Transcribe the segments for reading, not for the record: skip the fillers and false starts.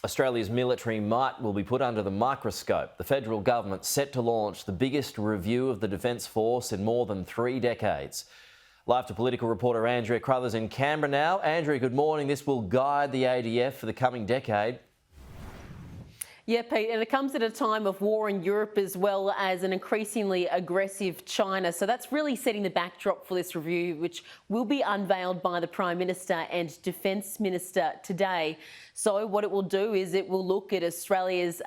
Australia's military might will be put under the microscope. The federal government set to launch the biggest review of the Defence Force in more than 3 decades. Live to political reporter Andrea Crothers in Canberra now. Andrea, good morning. This will guide the ADF for the coming decade. Yeah, Pete, and it comes at a time of war in Europe as well as an increasingly aggressive China. So that's really setting the backdrop for this review, which will be unveiled by the Prime Minister and Defence Minister today. So what it will do is it will look at Australia's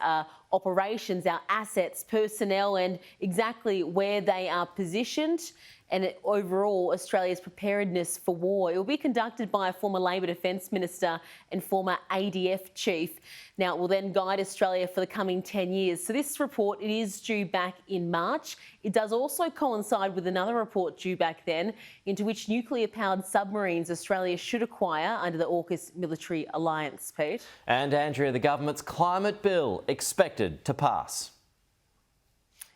operations, our assets, personnel, and exactly where they are positioned, and overall Australia's preparedness for war. It will be conducted by a former Labor Defence Minister and former ADF Chief. Now, it will then guide Australia for the coming 10 years. So this report, it is due back in March. It does also coincide with another report due back then, into which nuclear-powered submarines Australia should acquire under the AUKUS military alliance, Pete. And Andrea, the government's climate bill expected to pass.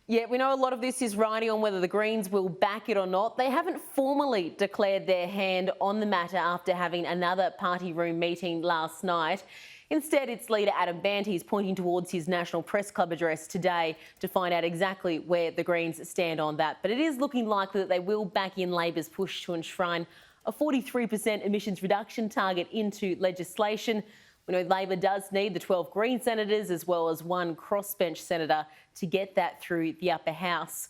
Yeah, we know a lot of this is riding on whether the Greens will back it or not. They haven't formally declared their hand on the matter after having another party room meeting last night. Instead, its leader Adam Banty is pointing towards his National Press Club address today to find out exactly where the Greens stand on that. But it is looking likely that they will back in Labor's push to enshrine a 43% emissions reduction target into legislation. We know Labor does need the 12 Green senators as well as one crossbench senator to get that through the upper house.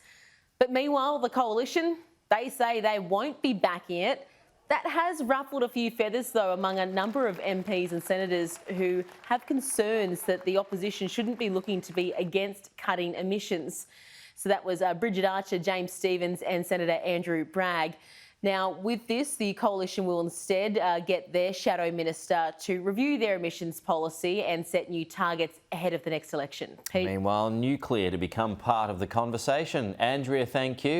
But meanwhile, the coalition, they say they won't be backing it. That has ruffled a few feathers, though, among a number of MPs and senators who have concerns that the opposition shouldn't be looking to be against cutting emissions. So that was Bridget Archer, James Stephens and Senator Andrew Bragg. Now, with this, the coalition will instead get their shadow minister to review their emissions policy and set new targets ahead of the next election. Pete? Meanwhile, nuclear to become part of the conversation. Andrea, thank you.